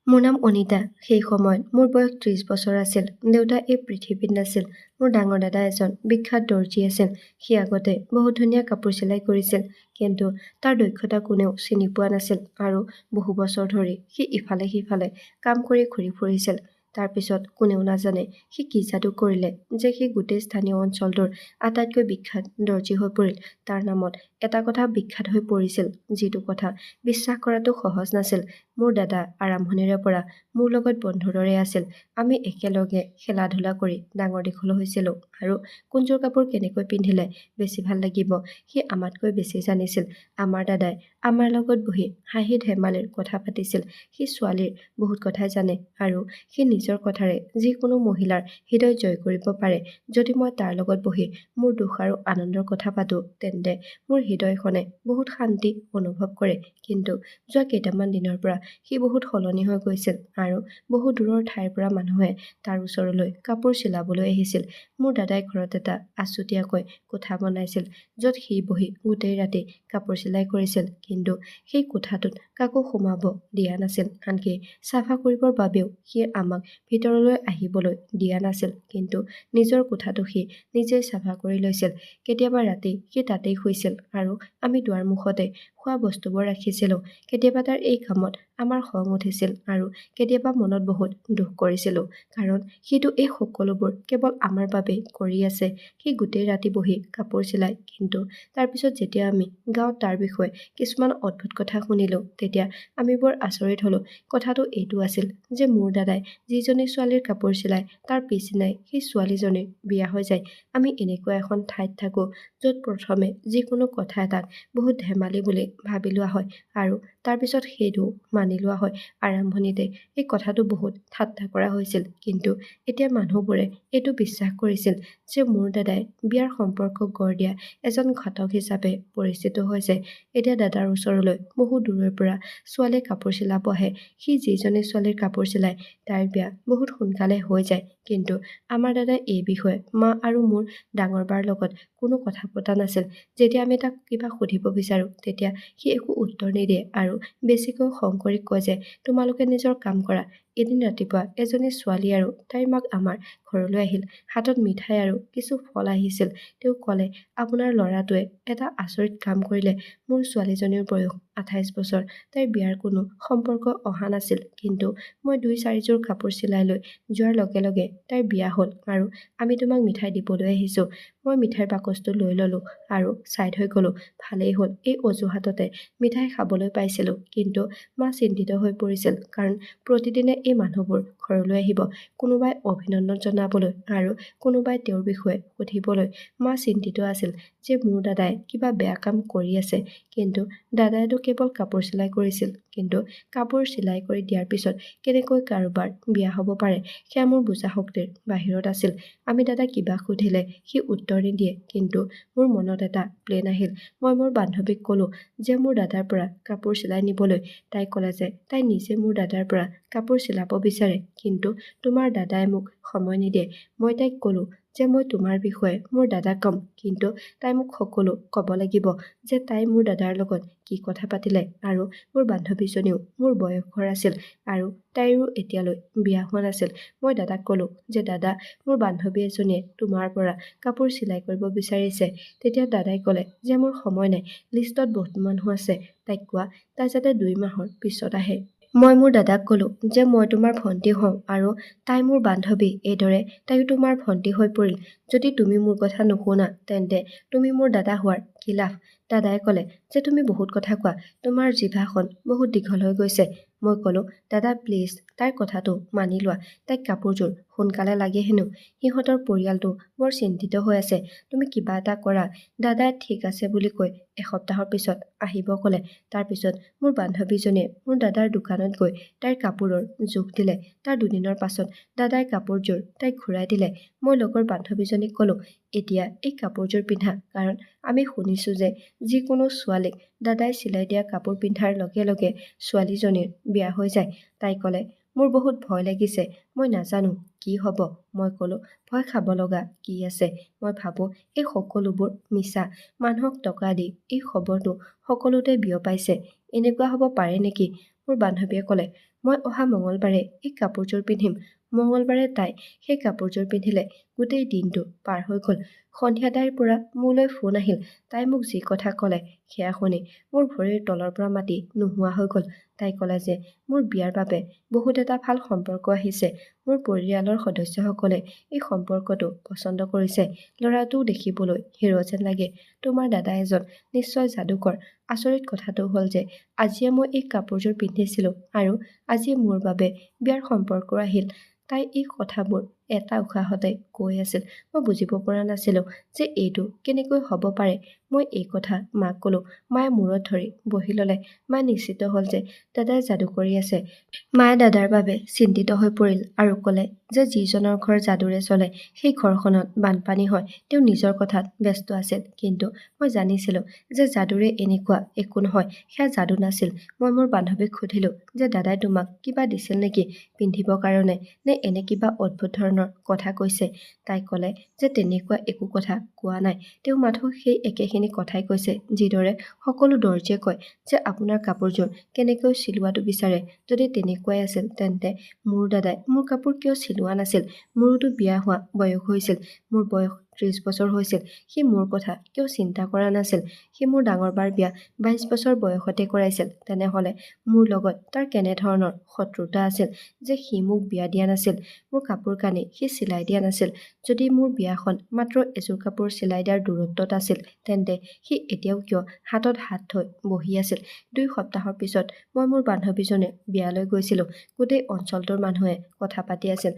মোৰ নাম অনিতা। সেই সময়ত মোৰ বয়স ৩০ বছৰ আছিল। দেউতা এই পৃথিৱীত নাছিল। মোৰ ডাঙৰ দাদা এজন বিখ্যাত দৰ্জী আছিল। সি আগতে বহুত ধুনীয়া কাপোৰ চিলাই কৰিছিল, কিন্তু তাৰ দক্ষতা কোনেও চিনি পোৱা নাছিল আৰু বহু বছৰ ধৰি সি ইফালে সিফালে কাম কৰি ঘূৰি ফুৰিছিল। তাৰ পিছত কোনেও নাজানে সি কি যাদু কৰিলে যে সি গোটেই স্থানীয় অঞ্চলটোৰ আটাইতকৈ বিখ্যাত দৰ্জী হৈ পৰিল। তাৰ নামত এটা কথা বিখ্যাত হৈ পৰিছিল, যিটো কথা বিশ্বাস কৰাটো সহজ নাছিল। মোৰ দাদা আৰম্ভণিৰে পৰা মোৰ লগত বন্ধুৰ দৰে আছিল। আমি একেলগে খেলা-ধূলা কৰি ডাঙৰ দীঘল হৈছিলোঁ আৰু কোনযোৰ কাপোৰ কেনেকৈ পিন্ধিলে বেছি ভাল লাগিব সি আমাতকৈ বেছি জানিছিল। আমাৰ দাদাই আমাৰ লগত বহি হাঁহি ধেমালিৰ কথা পাতিছিল। সি ছোৱালীৰ বহুত কথাই জানে আৰু সি নিজৰ কথাৰে যিকোনো মহিলাৰ হৃদয় জয় কৰিব পাৰে। যদি মই তাৰ লগত বহি মোৰ দুখ আৰু আনন্দৰ কথা পাতোঁ, তেন্তে মোৰ হৃদয়খনে বহুত শান্তি অনুভৱ কৰে। কিন্তু যোৱা কেইটামান দিনৰ পৰা সি বহুত সলনি হৈ গৈছিল আৰু বহু দূৰৰ ঠাইৰ পৰা মানুহে তাৰ ওচৰলৈ কাপোৰ চিলাবলৈ আহিছিল। মোৰ দাদাই ঘৰত এটা আছুতীয়াকৈ কোঠা বনাইছিল, য'ত সি বহি গোটেই ৰাতি কাপোৰ চিলাই কৰিছিল। কিন্তু সেই কোঠাটোত কাকো সোমাব দিয়া নাছিল, আনকি চাফা কৰিবৰ বাবেও সি আমাক ভিতৰলৈ আহিবলৈ দিয়া নাছিল। কিন্তু নিজৰ কোঠাটো সি নিজেই চাফা কৰি লৈছিল। কেতিয়াবা ৰাতি সি তাতেই শুইছিল আৰু আমি দুৱাৰ মুখতে খোৱা বস্তুবোৰ ৰাখিছিলোঁ। কেতিয়াবা তাৰ এই কামত আমাৰ খং উঠিছিল আৰু কেতিয়াবা মনত বহুত দুখ কৰিছিলোঁ, কাৰণ সিটো এই সকলোবোৰ কেৱল আমাৰ বাবেই কৰি আছে। সি গোটেই ৰাতি বহি কাপোৰ চিলায়, কিন্তু তাৰপিছত যেতিয়া আমি গাঁৱত তাৰ বিষয়ে কিছুমান অদ্ভুত কথা শুনিলোঁ, তেতিয়া আমি বৰ আচৰিত হ'লোঁ। কথাটো এইটো আছিল যে মোৰ দাদাই যিজনী ছোৱালীৰ কাপোৰ চিলায়, তাৰ পিছদিনাই সেই ছোৱালীজনীৰ বিয়া হৈ যায়। আমি এনেকুৱা এখন ঠাইত থাকোঁ য'ত প্ৰথমে যিকোনো কথা এটাক বহুত ধেমালি বুলি ভাবি লোৱা হয় আৰু তাৰপিছত সেইটো মানি লোৱা হয়। আৰম্ভণিতে এই কথাটো বহুত ঠাট্টা কৰা হৈছিল, কিন্তু এতিয়া মানুহবোৰে এইটো বিশ্বাস কৰিছিল যে মোৰ দাদাই বিয়াৰ সম্পৰ্ক গঢ় দিয়া এজন ঘাতক হিচাপে পৰিচিত হৈছে। এতিয়া দাদাৰ ওচৰলৈ বহু দূৰৰ পৰা ছোৱালীয়ে কাপোৰ চিলাব আহে। সি যিজনী ছোৱালীৰ কাপোৰ চিলায়, তাইৰ বিয়া বহুত সোনকালে হৈ যায়। কিন্তু আমাৰ দাদাই এই বিষয়ে মা আৰু মোৰ ডাঙৰ বাৰ লগত কোনো কথা পতা নাছিল। যেতিয়া আমি তাক কিবা সুধিব বিচাৰোঁ, তেতিয়া সি একো উত্তৰ নিদিয়ে আৰু বেছিকৈ খং কৰি কয় যে তোমালোকে নিজৰ কাম কৰা। এদিন ৰাতিপুৱা এজনী ছোৱালী আৰু তাইৰ মাক আমাৰ ঘৰলৈ আহিল। হাতত মিঠাই আৰু কিছু ফল আহিছিল। তেওঁ ক'লে, আপোনাৰ ল'ৰাটোৱে এটা আচৰিত কাম কৰিলে। মোৰ ছোৱালীজনীৰ বয়স ২৮ বছৰ। তাইৰ বিয়াৰ কোনো সম্পৰ্ক অহা নাছিল, কিন্তু মই ২-৪যোৰ কাপোৰ চিলাই লৈ যোৱাৰ লগে লগে তাইৰ বিয়া হ'ল আৰু আমি তোমাক মিঠাই দিবলৈ আহিছোঁ। মই মিঠাইৰ বাকচটো লৈ ল'লোঁ আৰু ছাইড হৈ গ'লোঁ। ভালেই হ'ল, এই অজুহাততে মিঠাই খাবলৈ পাইছিলোঁ। কিন্তু মা চিন্তিত হৈ পৰিছিল, কাৰণ প্ৰতিদিনে এই মানুহবোৰ ঘৰলৈ আহিব, কোনোবাই অভিনন্দন জনাবলৈ আৰু কোনোবাই তেওঁৰ বিষয়ে সুধিবলৈ। মা চিন্তিত আছিল যে মোৰ দাদাই কিবা বেয়া কাম কৰি আছে। কিন্তু দাদাইতো কেৱল কাপোৰ চিলাই কৰিছিল, কিন্তু কাপোৰ চিলাই কৰি দিয়াৰ পিছত কেনেকৈ কাৰোবাৰ বিয়া হ'ব পাৰে, সেয়া মোৰ বুজা শক্তিৰ বাহিৰত আছিল। আমি দাদাক কিবা সুধিলে সি উত্তৰ নিদিয়ে, কিন্তু মোৰ মনত এটা প্লেন আহিল। মই মোৰ বান্ধৱীক ক'লোঁ যে মোৰ দাদাৰ পৰা কাপোৰ চিলাই নিবলৈ। তাই ক'লে যে তাই নিজে মোৰ দাদাৰ পৰা কাপোৰ চিলাব বিচাৰে, কিন্তু তোমাৰ দাদাই মোক সময় নিদিয়ে। মই তাইক ক'লোঁ যে মই তোমাৰ বিষয়ে মোৰ দাদাক ক'ম, কিন্তু তাই মোক সকলো ক'ব লাগিব, যে তাই মোৰ দাদাৰ লগত কি কথা পাতিলে। আৰু মোৰ বান্ধৱীজনীও মোৰ বয়সৰ আছিল আৰু তাইৰো এতিয়ালৈ বিয়া হোৱা নাছিল। মই দাদাক ক'লোঁ যে দাদা, মোৰ বান্ধৱী এজনীয়ে তোমাৰ পৰা কাপোৰ চিলাই কৰিব বিচাৰিছে। তেতিয়া দাদাই ক'লে যে মোৰ সময় নাই, লিষ্টত বহুত মানুহ আছে, তাইক কোৱা তাই যাতে ২ মাহৰ পিছত আহে। মই মোৰ দাদাক ক'লোঁ যে মই তোমাৰ ভণ্টি হওঁ আৰু তাই মোৰ বান্ধৱী, এইদৰে তাইও তোমাৰ ভণ্টি হৈ পৰিল। যদি তুমি মোৰ কথা নুশুনা, তেন্তে তুমি মোৰ দাদা হোৱাৰ কি লাভ? দাদাই ক'লে যে তুমি বহুত কথা কোৱা, তোমাৰ জিভাখন বহুত দীঘল হৈ গৈছে। মই ক'লোঁ, দাদা প্লিজ, তাইৰ কথাটো মানি লোৱা। তাইক কাপোৰযোৰ সোনকালে লাগে হেনো। সিহঁতৰ পৰিয়ালটো বৰ চিন্তিত হৈ আছে। তুমি কিবা এটা কৰা। দাদাই ঠিক আছে বুলি কৈ এসপ্তাহৰ পিছত আহিব ক'লে। তাৰ পিছত মোৰ বান্ধৱীজনীয়ে মোৰ দাদাৰ দোকানত গৈ তাইৰ কাপোৰৰ জোখ দিলে। তাৰ ২ দিনৰ পাছত দাদাই কাপোৰযোৰ তাইক ঘূৰাই দিলে। মই লগৰ বান্ধৱীজনীক ক'লোঁ, এতিয়া এই কাপোৰযোৰ পিন্ধা, কাৰণ আমি শুনিছোঁ যে যিকোনো ছোৱালীক দাদাই চিলাই দিয়া কাপোৰ পিন্ধাৰ লগে লগে ছোৱালীজনীৰ বিয়া হৈ যায়। তাই ক'লে, মোৰ বহুত ভয় লাগিছে, মই নাজানো কি হ'ব। মই ক'লোঁ, ভয় খাব লগা কি আছে? মই ভাবোঁ এই সকলোবোৰ মিছা। মানুহক টকা দি এই খবৰটো সকলোতে বিয়পাইছে। এনেকুৱা হ'ব পাৰে নেকি? মোৰ বান্ধৱীয়ে ক'লে, মই অহা মঙলবাৰে এই কাপোৰযোৰ পিন্ধিম। মঙলবাৰে তাই সেই কাপোৰযোৰ পিন্ধিলে। গোটেই দিনটো পাৰ হৈ গ'ল। সন্ধিয়া তাইৰ পৰা মোলৈ ফোন আহিল। তাই মোক যি কথা ক'লে সেয়া শুনি মোৰ ভৰিৰ তলৰ পৰা মাটি নোহোৱা হৈ গ'ল। তাই ক'লে যে মোৰ বিয়াৰ বাবে বহুত এটা ভাল সম্পৰ্ক আহিছে। মোৰ পৰিয়ালৰ সদস্যসকলে এই সম্পৰ্কটো পচন্দ কৰিছে। ল'ৰাটোও দেখিবলৈ হিৰো যেন লাগে। তোমাৰ দাদা এজন নিশ্চয় যাদুকৰ। আচৰিত কথাটো হ'ল যে আজিয়ে মই এই কাপোৰযোৰ পিন্ধিছিলোঁ আৰু আজি মোৰ বাবে বিয়াৰ সম্পৰ্ক আহিল। তাই এই কথাবোৰ এটা উশাহতে কৈ আছিল। মই বুজিব পৰা নাছিলোঁ যে এইটো কেনেকৈ হ'ব পাৰে। মই এই কথা মাক ক'লোঁ। মায়ে মূৰত ধৰি বহি ল'লে। মায়ে নিশ্চিত হ'ল যে দাদাই যাদু কৰি আছে। মায়ে দাদাৰ বাবে চিন্তিত হৈ পৰিল আৰু ক'লে যে যিজনৰ ঘৰ যাদুৰে চলে সেই ঘৰখনত বানপানী হয়। তেওঁ নিজৰ কথাত ব্যস্ত আছিল। কিন্তু মই জানিছিলোঁ যে যাদুৰে এনেকুৱা একো নহয়। সেয়া যাদু নাছিল। মই মোৰ বান্ধৱীক সুধিলোঁ যে দাদাই তোমাক কিবা দিছিল নেকি পিন্ধিবৰ কাৰণে, নে এনে কিবা অদ্ভুত ধৰণৰ কথা কৈছে। তাই ক'লে যে তেনেকুৱা একো কথা কোৱা নাই। তেওঁ মাথো সেই একেখিনি কথাই কৈছে যিদৰে সকলো দৰ্জীয়ে কয় যে আপোনাৰ কাপোৰযোৰ কেনেকৈ চিলোৱাটো বিচাৰে। যদি তেনেকুৱাই আছিল তেন্তে মোৰ দাদাই মোৰ কাপোৰ কিয় চিলোৱা নাছিল। মোৰোতো বিয়া হোৱা বয়স হৈছিল। মোৰ বয়স 30 বছৰ হৈছিল। সি মোৰ কথা কিয় চিন্তা কৰা নাছিল। সি মোৰ ডাঙৰ বাৰ বিয়া 22 বছৰ বয়সতে কৰাইছিল। তেনেহ'লে মোৰ লগত তাৰ কেনেধৰণৰ শত্ৰুতা আছিল যে সি মোক বিয়া দিয়া নাছিল। মোৰ কাপোৰ কানি সি চিলাই দিয়া নাছিল। যদি মোৰ বিয়াখন মাত্ৰ এযোৰ কাপোৰ চিলাই দিয়াৰ দূৰত্বত আছিল তেন্তে সি এতিয়াও কিয় হাতত হাত থৈ বহি আছিল। 2 সপ্তাহৰ পিছত মই মোৰ বান্ধৱীজনীৰ বিয়ালৈ গৈছিলোঁ। গোটেই অঞ্চলটোৰ মানুহে কথা পাতি আছিল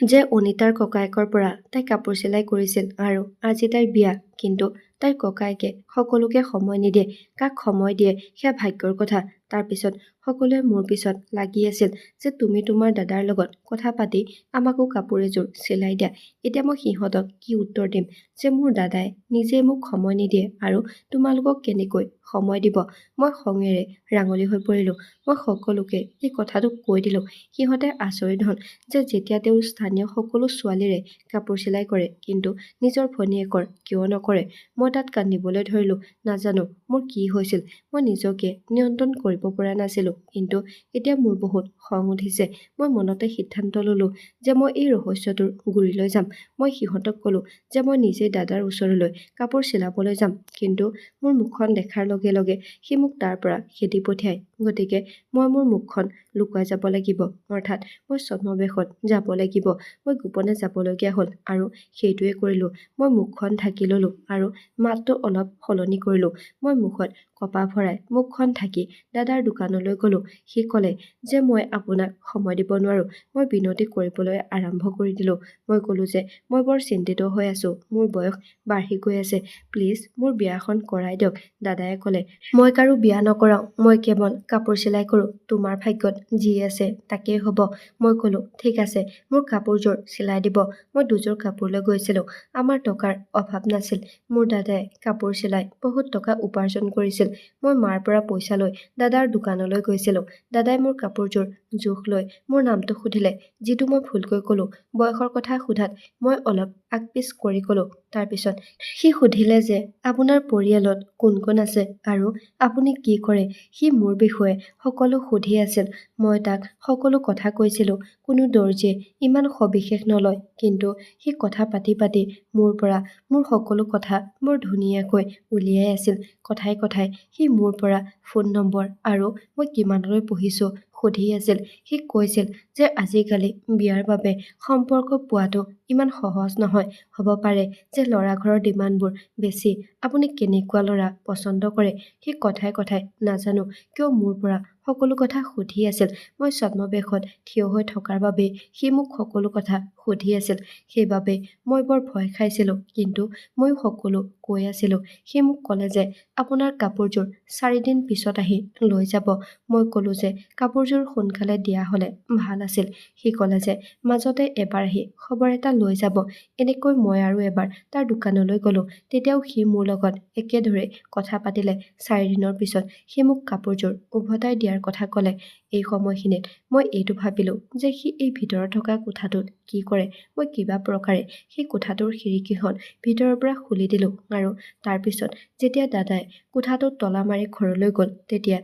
যে অনিতাৰ ককায়েকৰ পৰা তাই কাপোৰ চিলাই কৰিছিল আৰু আজি তাইৰ বিয়া। কিন্তু তাইৰ ককায়েকে সকলোকে সময় নিদিয়ে। কাক সময় দিয়ে সেয়া ভাগ্যৰ কথা। তাৰ পিছত সকলোৱে মোৰ পিছত লাগি আছিল যে তুমি তোমাৰ দাদাৰ লগত কথা পাতি আমাকো কাপোৰ এযোৰ চিলাই দিয়া। এতিয়া মই সিহঁতক কি উত্তৰ দিম যে মোৰ দাদাই নিজে মোক সময় নিদিয়ে আৰু তোমালোকক কেনেকৈ সময় দিব। মই খঙেৰে ৰাঙলী হৈ পৰিলোঁ। মই সকলোকে এই কথাটো কৈ দিলোঁ। সিহঁতে আচৰিত হ'ল যে যেতিয়া তেওঁ স্থানীয় সকলো ছোৱালীৰে কাপোৰ চিলাই কৰে কিন্তু নিজৰ ভনীয়েকৰ কিয় নকৰে। মই তাত কান্দিবলৈ ধৰিলোঁ। নাজানো মোৰ কি হৈছিল। মই নিজকে নিয়ন্ত্ৰণ কৰিব পৰা নাছিলোঁ। কিন্তু এতিয়া মোৰ বহুত খং উঠিছে। মই মনতে সিদ্ধান্ত ল'লোঁ যে মই এই ৰহস্যটোৰ গুৰিলৈ যাম। মই সিহঁতক ক'লোঁ যে মই নিজেই দাদাৰ ওচৰলৈ কাপোৰ চিলাবলৈ যাম। কিন্তু মোৰ মুখখন দেখাৰ লগে লগে সি মোক তাৰ পৰা খেদি পঠিয়ায়। গতিকে মই মোৰ মুখখন লুকুৱাই যাব লাগিব। অৰ্থাৎ মই ছদ্মবেশত যাব লাগিব। মই গোপনে যাবলগীয়া হ'ল আৰু সেইটোৱে কৰিলোঁ। মই মুখখন ঢাকি ল'লোঁ আৰু মাতটো অলপ সলনি কৰিলোঁ। মই মুখত কপা ভৰাই মুখখন ঢাকি দাদাৰ দোকানলৈ গ'লোঁ। সি ক'লে যে মই আপোনাক সময় দিব নোৱাৰোঁ। মই বিনতি কৰিবলৈ আৰম্ভ কৰি দিলোঁ। মই ক'লোঁ যে মই বৰ চিন্তিত হৈ আছোঁ। মোৰ বয়স বাঢ়ি গৈ আছে। প্লিজ মোৰ বিয়াখন কৰাই দিয়ক। দাদায়ে ক'লে মই কাৰো বিয়া নকৰাওঁ। মই কেৱল কাপোৰ চিলাই কৰোঁ। তোমাৰ ভাগ্যত যি আছে তাকেই হ'ব। মই ক'লোঁ ঠিক আছে, মোৰ কাপোৰযোৰ চিলাই দিব। মই দুযোৰ কাপোৰ লৈ গৈছিলোঁ। আমাৰ টকাৰ অভাৱ নাছিল। মোৰ দাদাই কাপোৰ চিলাই বহুত টকা উপাৰ্জন কৰিছিল। মই মাৰ পৰা পইচা লৈ দাদাৰ দোকানলৈ গৈছিলোঁ। দাদাই মোৰ কাপোৰযোৰ জোখ লৈ মোৰ নামটো সুধিলে, যিটো মই ভুলকৈ ক'লোঁ। বয়সৰ কথা সোধাত মই অলপ আগপিছ কৰি ক'লোঁ। তাৰপিছত সি সুধিলে যে আপোনাৰ পৰিয়ালত কোন কোন আছে আৰু আপুনি কি কৰে। সি মোৰ বিষয়ে সকলো সুধি আছিল। মই তাক সকলো কথা কৈছিলোঁ। কোনো দৰ্জীয়ে ইমান সবিশেষ নলয়। কিন্তু সি কথা পাতি পাতি মোৰ পৰা মোৰ সকলো কথা বৰ ধুনীয়াকৈ উলিয়াই আছিল। কথাই কথাই সি মোৰ পৰা ফোন নম্বৰ আৰু মই কিমানলৈ পঢ়িছোঁ সুধি আছিল। সি কৈছিল যে আজিকালি বিয়াৰ বাবে সম্পৰ্ক পোৱাটো ইমান সহজ নহয়। হ'ব পাৰে যে ল'ৰা ঘৰৰ ডিমাণ্ডবোৰ বেছি। আপুনি কেনেকুৱা ল'ৰা পচন্দ কৰে। সি কথাই কথাই নাজানো কিয় মোৰ পৰা সকলো কথা সুধি আছিল। মই ছদ্মবেশত থিয় হৈ থকাৰ বাবেই সি মোক সকলো কথা সুধি আছিল। সেইবাবে মই বৰ ভয় খাইছিলোঁ। কিন্তু ময়ো সকলো কৈ আছিলোঁ। সি মোক ক'লে যে আপোনাৰ কাপোৰযোৰ 4 দিন পিছত আহি লৈ যাব। মই ক'লোঁ যে কাপোৰযোৰ সোনকালে দিয়া হ'লে ভাল আছিল। সি ক'লে যে মাজতে এবাৰ আহি খবৰ এটা লৈ যাব। এনেকৈ মই আৰু এবাৰ তাৰ দোকানলৈ গ'লোঁ। তেতিয়াও সি মোৰ লগত একেদৰে কথা পাতিলে। 4 দিনৰ পিছত সি মোক কাপোৰযোৰ উভতাই দিয়াৰ কথা ক'লে। এই সময়খিনিত মই এইটো ভাবিলোঁ যে সি এই ভিতৰত থকা কোঠাটোত কি কৰে। মই কিবা প্ৰকাৰে সেই কোঠাটোৰ খিৰিকীখন ভিতৰৰ পৰা খুলি দিলোঁ আৰু তাৰপিছত যেতিয়া দাদাই কোঠাটোত তলা মাৰি ঘৰলৈ গ'ল তেতিয়া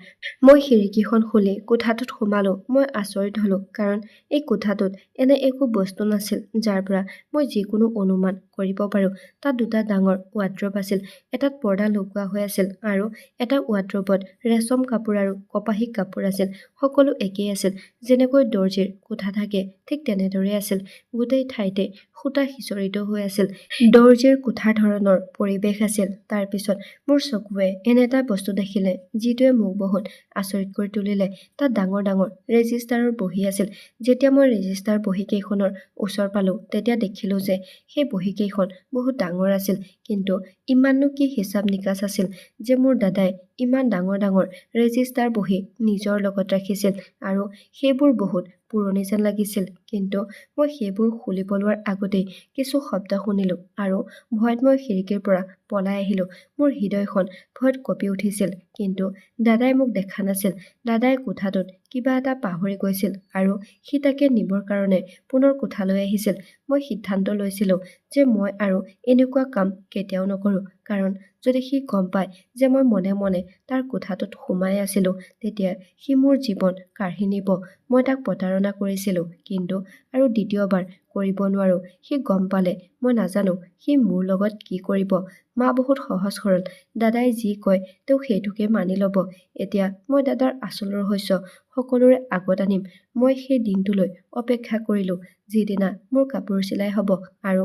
মই খিৰিকীখন খুলি কোঠাটোত সোমালোঁ। মই আচৰিত হ'লোঁ কাৰণ এই কোঠাটোত এনে একো বস্তু নাছিল যাৰ পৰা মই যিকোনো অনুমান কৰিব পাৰোঁ। তাত দুটা ডাঙৰ ৱাৰ্ড্ৰব আছিল, এটাত পৰ্দা লগোৱা হৈ আছিল আৰু এটা ৱাৰ্ড্ৰবত ৰেচম কাপোৰ আৰু কপাহী কাপোৰ আছিল। সকলো একেই আছিল, যেনেকৈ দৰ্জীৰ কোঠা থাকে ঠিক তেনেদৰে আছিল। গোটেই ঠাইতে সূতা সিঁচৰিত হৈ আছিল। দৰ্জীৰ কোঠাৰ ধৰণৰ পৰিৱেশ আছিল। তাৰপিছত মোৰ চকুৱে এনে এটা বস্তু দেখিলে যিটোৱে মোক বহুত আচৰিত কৰি তুলিলে। তাত ডাঙৰ ডাঙৰ ৰেজিষ্টাৰৰ বহী আছিল। যেতিয়া মই ৰেজিষ্টাৰ বহীকেইখনৰ ওচৰ পালোঁ তেতিয়া দেখিলোঁ যে সেই বহীকেইখন বহুত ডাঙৰ আছিল। কিন্তু ইমাননো কি হিচাপ নিকাচ আছিল যে মোৰ দাদাই ইমান ডাঙৰ ডাঙৰ ৰেজিষ্টাৰ বহী নিজৰ লগত ৰাখিছিল আৰু সেইবোৰ বহুত পুৰণি যেন লাগিছিল। কিন্তু মই সেইবোৰ খুলিব লোৱাৰ আগতেই কিছু শব্দ শুনিলোঁ আৰু ভয়ত মই খিৰিকীৰ পৰা পলাই আহিলোঁ। মোৰ হৃদয়খন ভয়ত কঁপি উঠিছিল। কিন্তু দাদাই মোক দেখা নাছিল। দাদাই কোঠাটোত কিবা এটা পাহৰি গৈছিল আৰু সি তাকে নিবৰ কাৰণে পুনৰ কোঠালৈ আহিছিল। মই সিদ্ধান্ত লৈছিলোঁ যে মই আৰু এনেকুৱা কাম কেতিয়াও নকৰোঁ, কাৰণ যদি সি গম পায় যে মই মনে মনে তাৰ কোঠাটোত সোমাই আছিলোঁ তেতিয়া সি মোৰ জীৱন কাঢ়ি নিব। মই তাক প্ৰতাৰণা কৰিছিলোঁ, কিন্তু আৰু দ্বিতীয়বাৰ কৰিব নোৱাৰোঁ। সি গম পালে মই নাজানো সি মোৰ লগত কি কৰিব। মা বহুত সহজ সৰল। দাদাই যি কয় তেওঁ সেইটোকে মানি ল'ব। এতিয়া মই দাদাৰ আচল ৰহস্য সকলোৰে আগত আনিম। মই সেই দিনটোলৈ অপেক্ষা কৰিলোঁ যিদিনা মোৰ কাপোৰ চিলাই হ'ব আৰু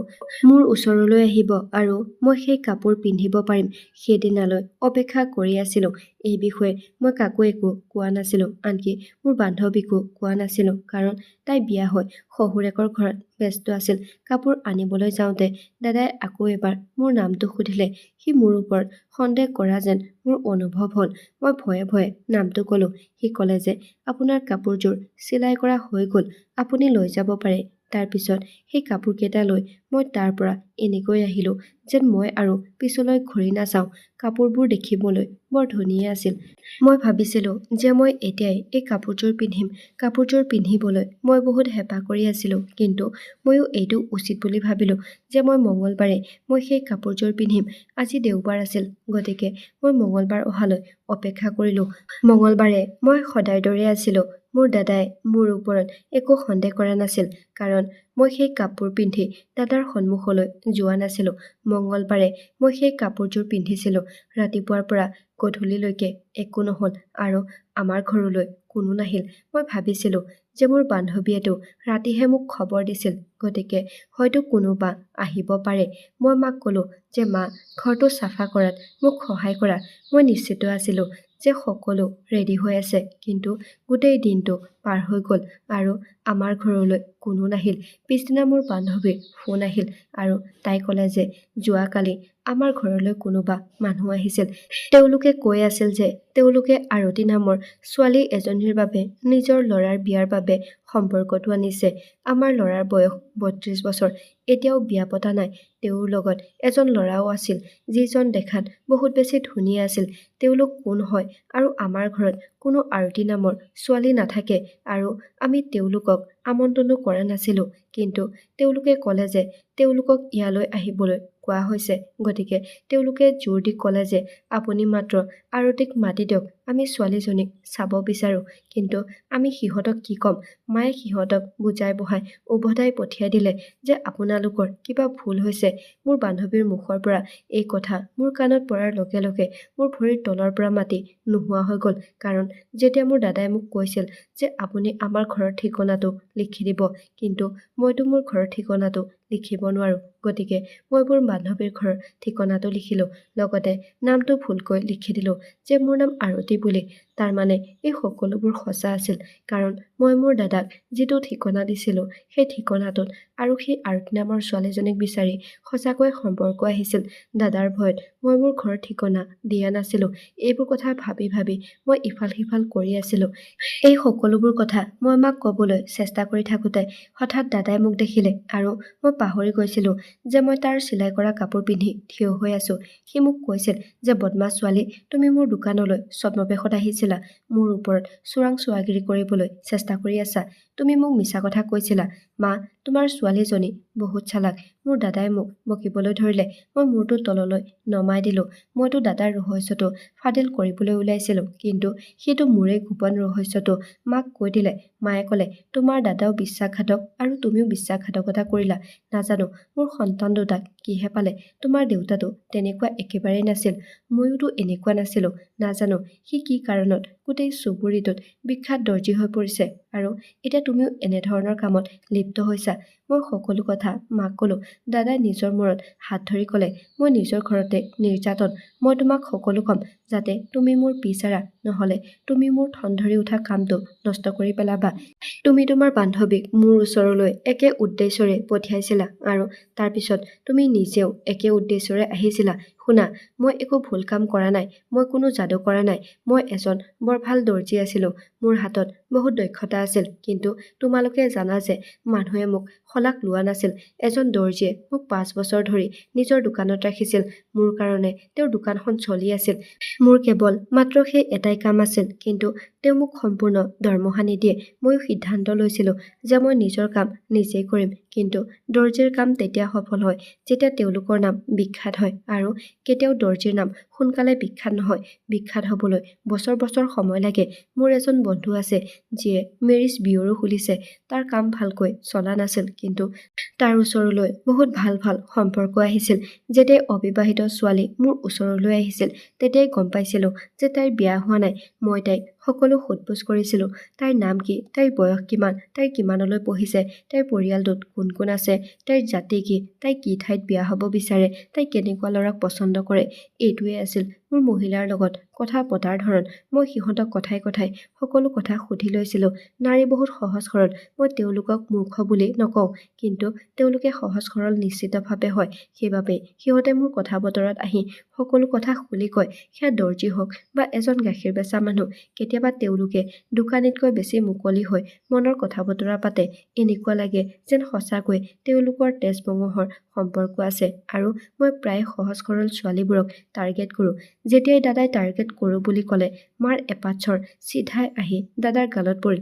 মোৰ ওচৰলৈ আহিব আৰু মই সেই কাপোৰ পিন্ধিব পাৰিম। সেইদিনালৈ অপেক্ষা কৰি আছিলোঁ। এই বিষয়ে মই কাকো একো কোৱা নাছিলোঁ, আনকি মোৰ বান্ধৱীকো কোৱা নাছিলোঁ, কাৰণ তাই বিয়া হৈ শহুৰেকৰ ঘৰত ব্যস্ত আছিল। কাপোৰ আনিবলৈ যাওঁতে দাদাই আকৌ এবাৰ মোৰ নামটো সুধিলে। সি মোৰ ওপৰত সন্দেহ কৰা যেন মোৰ অনুভৱ হ'ল। মই ভয়ে ভয়ে নামটো ক'লোঁ। সি ক'লে যে আপোনাৰ কাপোৰযোৰ চিলাই কৰা হৈ গ'ল, আপুনি লৈ যাব পাৰে। তাৰপিছত সেই কাপোৰকেইটা লৈ মই তাৰ পৰা এনেকৈ আহিলোঁ যেন মই আৰু পিছলৈ ঘূৰি নাচাওঁ। কাপোৰবোৰ দেখিবলৈ বৰ ধুনীয়া আছিল। মই ভাবিছিলোঁ যে মই এতিয়াই এই কাপোৰযোৰ পিন্ধিম। কাপোৰযোৰ পিন্ধিবলৈ মই বহুত হেঁপাহ কৰি আছিলোঁ, কিন্তু ময়ো এইটো উচিত বুলি ভাবিলোঁ যে মই মঙলবাৰে মই সেই কাপোৰযোৰ পিন্ধিম। আজি দেওবাৰ আছিল, গতিকে মই মঙলবাৰ অহালৈ অপেক্ষা কৰিলোঁ। মঙলবাৰে মই সদায়ৰ দৰে আছিলোঁ। মোৰ দাদাই মোৰ ওপৰত একো সন্দেহ কৰা নাছিল, কাৰণ মই সেই কাপোৰ পিন্ধি দাদাৰ সন্মুখলৈ যোৱা নাছিলোঁ। মঙলবাৰে মই সেই কাপোৰযোৰ পিন্ধিছিলোঁ। ৰাতিপুৱাৰ পৰা গধূলিলৈকে একো নহ'ল আৰু আমাৰ ঘৰলৈ কোনো নাহিল। মই ভাবিছিলোঁ যে মোৰ বান্ধৱীয়েতো ৰাতিহে মোক খবৰ দিছিল, গতিকে হয়তো কোনোবা আহিব পাৰে। মই মাক ক'লোঁ যে মা, ঘৰটো চাফা কৰাত মোক সহায় কৰা। মই নিশ্চিত আছিলোঁ যে সকলো ৰেডি হৈ আছে, কিন্তু গোটেই দিনটো পাৰ হৈ গ'ল আৰু আমাৰ ঘৰলৈ কোনো নাহিল। পিছদিনা মোৰ বান্ধৱীৰ ফোন আহিল আৰু তাই ক'লে যে যোৱাকালি আমাৰ ঘৰলৈ কোনোবা মানুহ আহিছিল। তেওঁলোকে কৈ আছিল যে তেওঁলোকে আৰতি নামৰ ছোৱালী এজনীৰ বাবে নিজৰ ল'ৰাৰ বিয়াৰ বাবে সম্পৰ্কটো আনিছে। আমাৰ ল'ৰাৰ বয়স ৩২ বছৰ, এতিয়াও বিয়া পতা নাই। তেওঁৰ লগত এজন ল'ৰাও আছিল, যিজন দেখাত বহুত বেছি ধুনীয়া আছিল। তেওঁলোক কোন হয় আৰু আমাৰ ঘৰত কোনো আৰতি নামৰ ছোৱালী নাথাকে আৰু আমি তেওঁলোকক আমন্ত্ৰণো কৰা নাছিলোঁ। কিন্তু তেওঁলোকে ক'লে যে তেওঁলোকক ইয়ালৈ আহিবলৈ কোৱা হৈছে, গতিকে তেওঁলোকে জোৰ দি ক'লে যে আপুনি মাত্ৰ আৰতিক মাতি দিয়ক, আমি ছোৱালীজনীক চাব বিচাৰোঁ। কিন্তু আমি সিহঁতক কি ক'ম? মায়ে সিহঁতক বুজাই বঢ়াই উভতাই পঠিয়াই দিলে যে আপোনালোকৰ কিবা ভুল হৈছে। মোৰ বান্ধৱীৰ মুখৰ পৰা এই কথা মোৰ কাণত পৰাৰ লগে লগে মোৰ ভৰিৰ তলৰ পৰা মাটি নোহোৱা হৈ গ'ল, কাৰণ যেতিয়া মোৰ দাদাই মোক কৈছিল যে আপুনি আমাৰ ঘৰৰ ঠিকনাটো লিখি দিব, কিন্তু মইতো মোৰ ঘৰৰ ঠিকনাটো লিখিব নোৱাৰোঁ। গতিকে মই মোৰ বান্ধৱীৰ ঘৰৰ ঠিকনাটো লিখিলোঁ, লগতে নামটো ভুলকৈ লিখি দিলোঁ যে মোৰ নাম আৰতি বুলি। তাৰমানে এই সকলোবোৰ সঁচা আছিল, কাৰণ মই মোৰ দাদাক যিটো ঠিকনা দিছিলোঁ সেই ঠিকনাটোত আৰু সেই আৰতি নামৰ ছোৱালীজনীক বিচাৰি সঁচাকৈ সম্পৰ্ক আহিছিল। দাদাৰ ভয়ত মই মোৰ ঘৰৰ ঠিকনা দিয়া নাছিলোঁ। এইবোৰ কথা ভাবি ভাবি মই ইফাল সিফাল কৰি আছিলোঁ। এই সকলোবোৰ কথা মই মাক ক'বলৈ চেষ্টা কৰি থাকোঁতে হঠাৎ দাদাই মোক দেখিলে আৰু মই পাহৰি গৈছিলোঁ যে মই তাৰ চিলাই কৰা কাপোৰ পিন্ধি থিয় হৈ আছোঁ। সি মোক কৈছিল যে বদমাছ ছোৱালী, তুমি মোৰ দোকানলৈ ছদ্মবেশত আহিছিলা। আছিলা মোৰ ওপৰত চোৰাং চোৱাগিৰি কৰিবলৈ চেষ্টা কৰি আছা তুমি মোক মিছা কথা কৈছিলা মা তোমাৰ ছোৱালীজনী বহুত চালাক মোৰ দাদাই মোক বকিবলৈ ধৰিলে মই মূৰটো তললৈ নমাই দিলো মইতো দাদাৰ ৰহস্যটো ফাদিল কৰিবলৈ ওলাইছিলো কিন্তু সেইটো মোৰে গোপন ৰহস্যটো মাক কৈ দিলে মায়ে ক'লে তোমাৰ দাদাও বিশ্বাসঘাতক আৰু তুমিও বিশ্বাসঘাতকতা কৰিলা নাজানো মোৰ সন্তান দুটাক কিহে পালে তোমাৰ দেউতাটো তেনেকুৱা একেবাৰেই নাছিল ময়োতো এনেকুৱা নাছিলো নাজানো সি কি কাৰণত গোটেই চুবুৰীটোত বিখ্যাত দৰ্জী হৈ পৰিছে আৰু এতিয়া তুমিও এনেধৰণৰ কামত লিপ্ত হৈছা মই সকলো কথা মাক ক'লো দাদাই নিজৰ মূৰত হাত ধৰি ক'লে মই নিজৰ ঘৰতে নিৰ্যাতন মই তোমাক সকলো ক'ম যাতে তুমি মোৰ পিছাৰা নহ'লে তুমি মোৰ ঠন ধৰি উঠা কামটো নষ্ট কৰি পেলাবা তুমি তোমাৰ বান্ধৱীক মোৰ ওচৰলৈ একে উদ্দেশ্যৰে পঠিয়াইছিলা আৰু তাৰপিছত তুমি নিজেও একে উদ্দেশ্যৰে আহিছিলা শুনা মই একো ভুল কাম কৰা নাই মই কোনো যাদু কৰা নাই মই এজন বৰ ভাল দৰ্জী আছিলো মোৰ হাতত বহুত দক্ষতা আছিল কিন্তু তোমালোকে জানা যে মানুহে মোক শলাগ লোৱা নাছিল এজন দৰ্জীয়ে মোক 5 বছৰ ধৰি নিজৰ দোকানত ৰাখিছিল মোৰ কাৰণে তেওঁৰ দোকানখন চলি আছিল মোৰ কেৱল মাত্ৰ সেই এটাই কাম আছিল কিন্তু তেওঁ মোক সম্পূৰ্ণ দৰমহা নিদিয়ে ময়ো সিদ্ধান্ত লৈছিলো যে মই নিজৰ কাম নিজেই কৰিম কিন্তু দৰ্জীৰ কাম তেতিয়া সফল হয় যেতিয়া তেওঁলোকৰ নাম বিখ্যাত হয় আৰু কেতিয়াও দৰ্জীৰ নাম সোনকালে বিখ্যাত নহয় বিখ্যাত হ'বলৈ বছৰ বছৰ সময় লাগে মোৰ এজন বন্ধু আছে যিয়ে মেৰিজ বিউৰো খুলিছে তাৰ কাম ভালকৈ চলা নাছিল কিন্তু তাৰ ওচৰলৈ বহুত ভাল ভাল সম্পৰ্ক আহিছিল যেতিয়া অবিবাহিত ছোৱালী মোৰ ওচৰলৈ আহিছিল তেতিয়াই গম পাইছিলো যে তাইৰ বিয়া হোৱা নাই মই তাইক সকলো সোধপোছ কৰিছিলো তাইৰ নাম কি তাইৰ বয়স কিমান তাই কিমানলৈ পঢ়িছে তাইৰ পৰিয়ালটোত কোন কোন আছে তাইৰ জাতি কি তাই কি ঠাইত বিয়া হ'ব বিচাৰে তাই কেনেকুৱা ল'ৰাক পচন্দ কৰে এইটোৱে আছিল মোৰ মহিলাৰ লগত কথা পতাৰ ধৰণ মই সিহঁতক কথাই কথাই সকলো কথা সুধি লৈছিলো নাৰী বহুত সহজ সৰল মই তেওঁলোকক মূৰ্খ বুলি নকওঁ কিন্তু তেওঁলোকে সহজ সৰল নিশ্চিতভাৱে হয় সেইবাবে সিহঁতে মোৰ কথা বতৰাত আহি সকলো কথা খুলি কয় সেয়া দৰ্জী হওক বা এজন গাখীৰ বেচা মানুহ কেতিয়াবা তেওঁলোকে দোকানীতকৈ বেছি মুকলি হৈ মনৰ কথা বতৰা পাতে এনেকুৱা লাগে যেন সঁচাকৈ তেওঁলোকৰ তেজ বঙহৰ সম্পৰ্ক আছে আৰু মই প্ৰায় সহজ সৰল ছোৱালীবোৰক টাৰ্গেট কৰোঁ যেতিয়াই দাদাই টাৰ্গেট কৰোঁ বুলি ক'লে মাৰ এপাছৰ চিধাই আহি দাদাৰ গালত পৰিল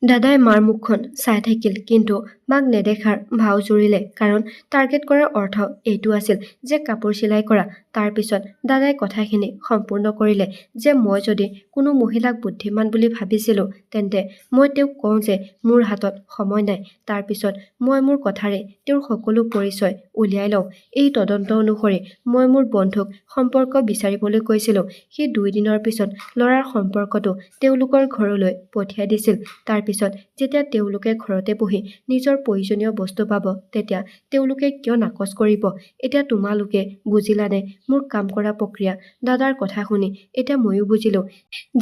দাদাই মাৰ মুখখন চাই থাকিল কিন্তু মাক নেদেখাৰ ভাও জুৰিলে কাৰণ টাৰ্গেট কৰাৰ অৰ্থ এইটো আছিল যে কাপোৰ চিলাই কৰা তাৰ পিছত দাদাই কথাখিনি সম্পূৰ্ণ কৰিলে যে মই যদি কোনো মহিলাক বুদ্ধিমান বুলি ভাবিছিলো তেন্তে মই তেওঁক কওঁ যে মোৰ হাতত সময় নাই তাৰ পিছত মই মোৰ কথাৰে তেওঁৰ সকলো পৰিচয় উলিয়াই লওঁ এই তদন্ত অনুসৰি মই মোৰ বন্ধুক সম্পৰ্ক বিচাৰিবলৈ কৈছিলো সেই 2 দিনৰ পিছত ল'ৰাৰ সম্পৰ্কটো তেওঁলোকৰ ঘৰলৈ পঠিয়াই দিছিল তাৰ পিছত যেতিয়া তেওঁলোকে ঘৰতে বহি নিজৰ প্ৰয়োজনীয় বস্তু পাব তেতিয়া তেওঁলোকে কিয় নাকচ কৰিব এতিয়া তোমালোকে বুজিলানে মোৰ কাম কৰা প্ৰক্ৰিয়া দাদাৰ কথা শুনি এতিয়া ময়ো বুজিলো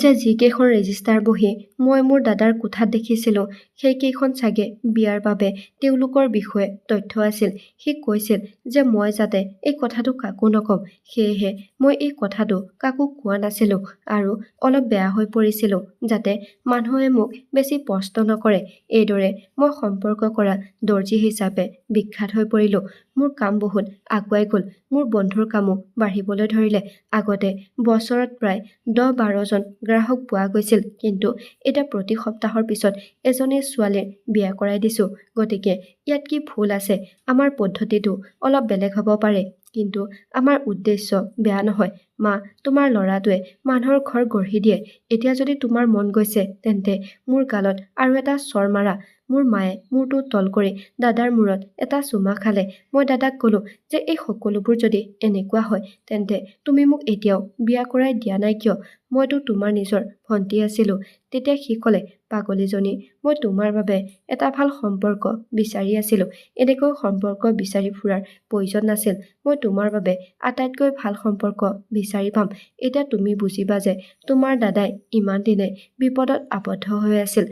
যে যিকেইখন ৰেজিষ্টাৰ বহি মই মোৰ দাদাৰ কোঠাত দেখিছিলো সেইকেইখন চাগে বিয়াৰ বাবে তেওঁলোকৰ বিষয়ে তথ্য আছিল সি কৈছিল যে মই যাতে এই কথাটো কাকো নকম সেয়েহে মই এই কথাটো কাকো কোৱা নাছিলো আৰু অলপ বেয়া হৈ পৰিছিলো যাতে মানুহে মোক বেছি প্ৰশ্ন নকৰে এইদৰে মই সম্পৰ্ক কৰা দৰ্জী হিচাপে বিখ্যাত হৈ পৰিলো মোৰ কাম বহুত আগুৱাই গ'ল মোৰ বন্ধুৰ কামো বাঢ়িবলৈ ধৰিলে আগতে বছৰত প্ৰায় 10-12 জন গ্ৰাহক পোৱা গৈছিল কিন্তু এটা প্ৰতি সপ্তাহৰ পিছত এজনী ছোৱালীৰ বিয়া কৰাই দিছো গতিকে ইয়াত কি ভুল আছে আমাৰ পদ্ধতিটো অলপ বেলেগ হ'ব পাৰে কিন্তু আমাৰ উদ্দেশ্য বেয়া নহয় মা তোমাৰ ল'ৰাটোৱে মানুহৰ ঘৰ গঢ়ি দিয়ে এতিয়া যদি তোমাৰ মন গৈছে তেন্তে মোৰ গালত আৰু এটা চৰ মাৰা মোৰ মায়ে মূৰটো তল কৰি দাদাৰ মূৰত এটা চুমা খালে মই দাদাক ক'লো যে এই সকলোবোৰ যদি এনেকুৱা হয় তেন্তে তুমি মোক এতিয়াও বিয়া কৰাই দিয়া নাই কিয় মইতো তোমাৰ নিজৰ ভণ্টি আছিলো তেতিয়া সি ক'লে পাগলীজনী মই তোমাৰ বাবে এটা ভাল সম্পৰ্ক বিচাৰি আছিলো এনেকৈ সম্পৰ্ক বিচাৰি ফুৰাৰ প্ৰয়োজন নাছিল মই তোমাৰ বাবে আটাইতকৈ ভাল সম্পৰ্ক বিচাৰি পাম এতিয়া তুমি বুজিবা যে তোমাৰ দাদাই ইমান দিনে বিপদত আবদ্ধ হৈ আছিল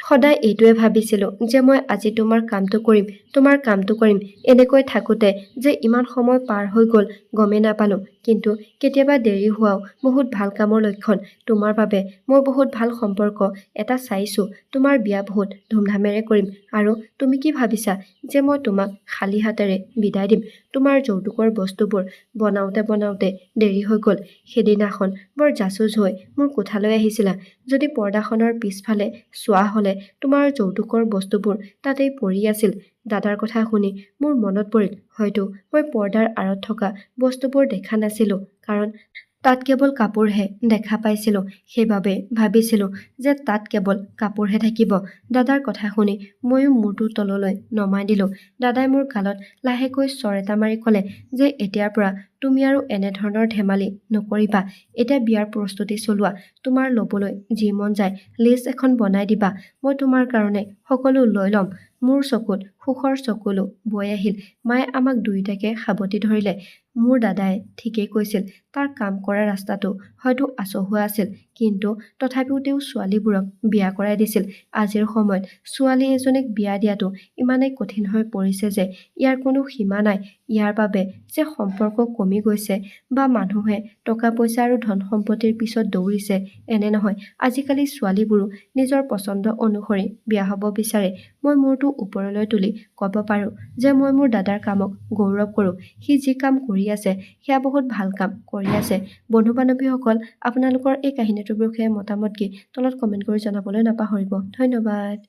সদায় এইটোৱে ভাবিছিলো যে মই আজি তোমাৰ কামটো কৰিম এনেকৈ থাকোতে যে ইমান সময় পাৰ হৈ গ'ল গমেই নাপালো কিন্তু কেতিয়াবা দেৰি হোৱাও বহুত ভাল কামৰ লক্ষণ তোমাৰ বাবে মই বহুত ভাল সম্পৰ্ক এটা চাইছো তোমাৰ বিয়া বহুত ধুমধামেৰে কৰিম আৰু তুমি কি ভাবিছা যে মই তোমাক খালী হাতেৰে বিদায় দিম তোমাৰ যৌতুকৰ বস্তুবোৰ বনাওঁতে দেৰি হৈ গ'ল। সেইদিনাখন বৰ জাচুজ হৈ মোৰ কোঠালৈ আহিছিলা। যদি পৰ্দাখনৰ পিছফালে চোৱা হ'লে তোমাৰ যৌতুকৰ বস্তুবোৰ তাতেই পৰি আছিল। দাদাৰ কথা শুনি মোৰ মনত পৰিল হয়তো মই পৰ্দাৰ আঁৰত থকা বস্তুবোৰ দেখা নাছিলো, কাৰণ তাত কেৱল কাপোৰহে দেখা পাইছিলো। সেইবাবে ভাবিছিলো যে তাত কেৱল কাপোৰহে থাকিব। দাদাৰ কথা শুনি ময়ো মূৰটো তললৈ নমাই দিলো। দাদাই মোৰ গালত লাহেকৈ চৰ এটা মাৰি ক'লে যে এতিয়াৰ পৰা তুমি আৰু এনেধৰণৰ ধেমালি নকৰিবা। এতিয়া বিয়াৰ প্ৰস্তুতি চলোৱা। তোমাৰ ল'বলৈ যি মন যায় লিষ্ট এখন বনাই দিবা। মই তোমাৰ কাৰণে সকলো লৈ ল'ম। মোৰ চকুত সুখৰ চকুলো বৈ আহিল। মায়ে আমাক দুয়োটাকে সাবটি ধৰিলে। মোৰ দাদাই ঠিকেই কৈছিল। তাৰ কাম কৰা ৰাস্তাটো হয়তো আচহুৱা আছিল, কিন্তু তথাপিও তেওঁ ছোৱালীবোৰক বিয়া কৰাই দিছিল। আজিৰ সময়ত ছোৱালী এজনীক বিয়া দিয়াটো ইমানেই কঠিন হৈ পৰিছে যে ইয়াৰ কোনো সীমা নাই। ইয়াৰ বাবে যে সম্পৰ্ক কমি গৈছে বা মানুহে টকা পইচা আৰু ধন সম্পত্তিৰ পিছত দৌৰিছে এনে নহয়। আজিকালি ছোৱালীবোৰো নিজৰ পচন্দ অনুসৰি বিয়া হ'ব বিচাৰে। মই মূৰটো ওপৰলৈ তুলি ক'ব পাৰোঁ যে মই মোৰ দাদাৰ কামক গৌৰৱ কৰোঁ। সি যি কাম কৰি আছে সেয়া বহুত ভাল কাম কৰি আছে। বন্ধু বান্ধৱীসকল, আপোনালোকৰ এই কাহিনীটোৰ বিষয়ে মতামত কি তলত কমেণ্ট কৰি জনাবলৈ নাপাহৰিব। ধন্যবাদ।